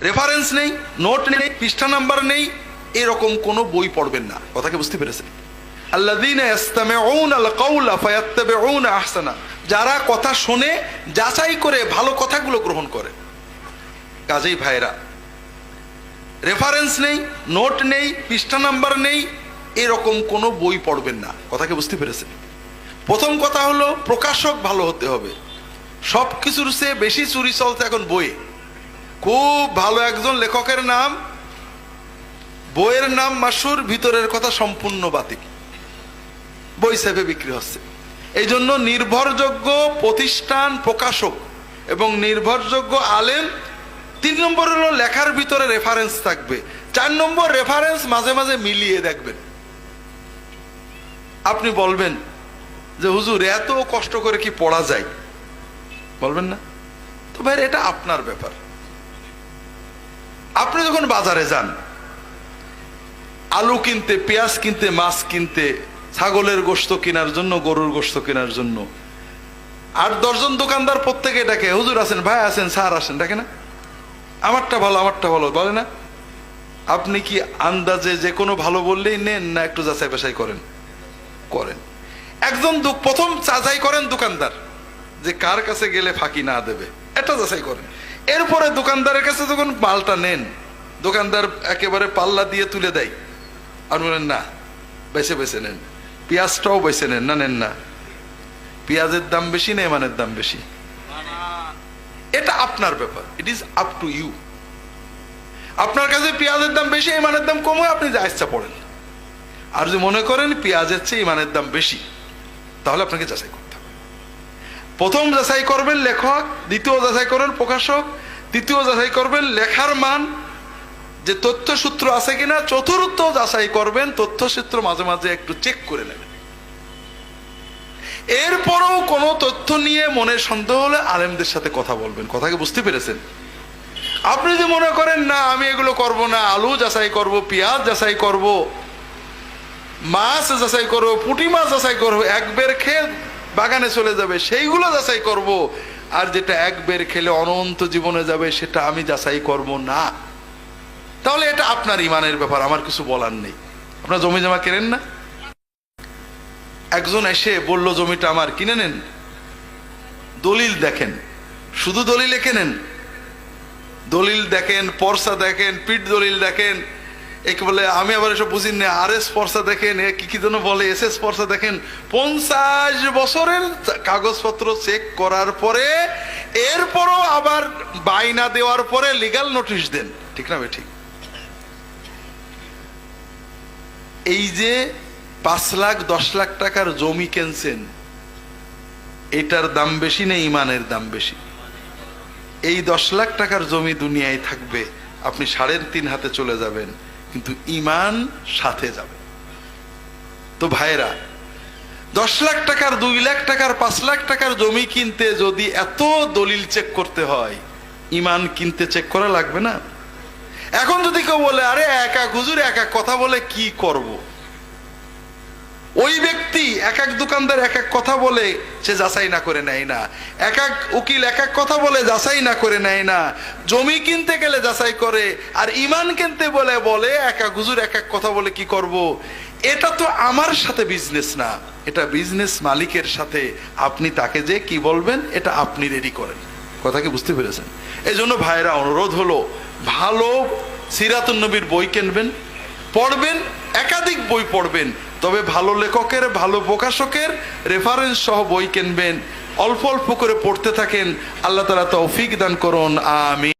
Reference নেই, note নেই, পৃষ্ঠা নাম্বার নেই, এরকম কোনো বই পড়বেন না। কথাকে বুঝতে পেরেছেন? আল্লাযীনা ইসতামিউনাল কাওলা ফায়াত্তাবিউনা আহসানা, যারা কথা শোনে যাচাই করে ভালো কথাগুলো গ্রহণ করে। কাজেই ভাইরা, রেফারেন্স নেই, নোট নেই, পৃষ্ঠা নাম্বার নেই, এরকম কোনো বই পড়বেন না। কথাকে বুঝতে পেরেছেন? প্রথম কথা হলো প্রকাশক ভালো হতে হবে। সব কিছুর চেয়ে বেশি চুরি চলছে এখন বইয়ে। খুব ভালো একজন লেখকের নাম, বইয়ের নাম মাশহুর, ভিতরের কথা সম্পূর্ণ বাতিল, বই সেভে বিক্রি হচ্ছে। এই জন্য নির্ভরযোগ্য প্রতিষ্ঠান, প্রকাশক এবং নির্ভরযোগ্য আলেম। 3 নম্বর হলো লেখার ভিতরে রেফারেন্স থাকবে। 4 নম্বর রেফারেন্স মাঝে মাঝে মিলিয়ে দেখবেন। আপনি বলবেন যে হুজুর এত কষ্ট করে কি পড়া যায়, বলবেন না তো ভাই, এটা আপনার ব্যাপার। আপনি যখন বাজারে যান আলু কিনতে, পেঁয়াজ কিনতে, মাছ কিনতে, ছাগলের গোশত কেনার জন্য, গরুর গোশত কেনার জন্য, 8-10 জন দোকানদার প্রত্যেকে ডাকে, হুজুর আছেন, ভাই আছেন, স্যার আসেন, ডাকে না? আমারটা ভালো, আমারটা ভালো বলে না? আপনি কি আন্দাজে যে কোনো ভালো বললেই নেন, না একটু যাচাই বাছাই করেন? করেন। একজন প্রথম যাচাই করেন দোকানদার, যে কার কাছে গেলে ফাঁকি না দেবে, এটা যাচাই করেন। এরপরে দোকানদারের কাছে যখন মালটা নেন, দোকানদার একেবারে পাল্লা দিয়ে তুলে দেয়, আর বলেন না বেছে বেছে নেন, পেঁয়াজটাও বেছে নেন, না নেন না, পেঁয়াজের দাম বেশি না ইমানের দাম বেশি, এটা আপনার ব্যাপার। It is up to you. আপনার কাছে পেঁয়াজের দাম বেশি, ইমানের দাম কম হয়, আপনি যা ইচ্ছা পড়েন। আর যদি মনে করেন পেঁয়াজের চেয়ে ইমানের দাম বেশি, তাহলে আপনাকে যাচাই করতে হবে। প্রথম যাচাই করবেন লেখক, দ্বিতীয় যাচাই করবেন প্রকাশক, তৃতীয় যাচাই করবেন লেখার মান, যে তথ্যসূত্র আছে কিনা, চতুর্থ যাচাই করবেন তথ্যসূত্র মাঝে মাঝে একটু চেক করে নেবেন। এরপরেও কোনো তথ্য নিয়ে মনে সন্দেহ হলে আলেমদের সাথে কথা বলবেন। কথাকে বুঝতে পেরেছেন? আপনি যদি মনে করেন না আমি এগুলো করব না, আলু যাচাই করব, পেঁয়াজ যাচাই করব, মাছ যাচাই করবো, পুঁটি মাছ যাচাই করবো, একবার খেয়ে বাগানে চলে যাবে সেইগুলো যাচাই করব, আর যেটা একবার খেলে অনন্ত জীবনে যাবে সেটা আমি যাচাই করব না, তাহলে এটা আপনার ইমানের ব্যাপার, আমার কিছু বলার নেই। আপনার জমি জমা কেনেন না? একজন এসে বলল জমিটা আমার, কিনে নেন, দলিল দেখেন, শুধু দলিলে কেনেন, দলিল দেখেন, পর্সা দেখেন, পিঠ দলিল দেখেন, একে বলে, আমি আবার এসব বুঝি না, RS পর্সা দেখেন, কি কি যেন বলে, SS পর্সা দেখেন। 50 বছরের কাগজপত্র চেক করার পরে এরপরও আবার বাইনা দেওয়ার পরে লিগাল নোটিশ দেন, ঠিক না ভাই? ঠিক। এই যে 5 লাখ 10 লাখ টাকার জমি কিনছেন, এটার দাম বেশি না ইমানের দাম বেশি? এই 10 লাখ টাকার জমি দুনিয়ায় থাকবে, আপনি 3.5 হাতে চলে যাবেন, কিন্তু ইমান সাথে যাবে। তো ভাইরা, 10 লাখ টাকার, 2 লাখ টাকার, 5 লাখ টাকার জমি কিনতে যদি এত দলিল চেক করতে হয়, ইমান কিনতে চেক করা লাগবে না? এখন যদি কেউ বলে আরে এক এক হুজুর এক এক কথা বলে কি করব, ওই ব্যক্তি এক এক দোকানদার এক এক কথা বলে, সে যাচাই না করে নেয় না, এক এক উকিল এক এক কথা বলে যাচাই না করে নেয় না, জমি কিনতে গেলে যাচাই করে, আর ইমান কিনতে বলে বলে এক এক হুজুর এক এক কথা বলে কি করব। এটা তো আমার সাথে বিজনেস না, এটা বিজনেস মালিকের সাথে। আপনি তাকে যে কি বলবেন এটা আপনি রেডি করেন। কথা কি বুঝতে পেরেছেন? এই জন্য ভাইরা, অনুরোধ হলো ভালো সিরাতুন নবীর বই কিনবেন, পড়বেন, একাধিক বই পড়বেন, তবে ভালো লেখকের, ভালো প্রকাশকের রেফারেন্স সহ বই কিনবেন, অল্প অল্প করে পড়তে থাকেন। আল্লাহ তাআলা তৌফিক দান করুন, আমিন।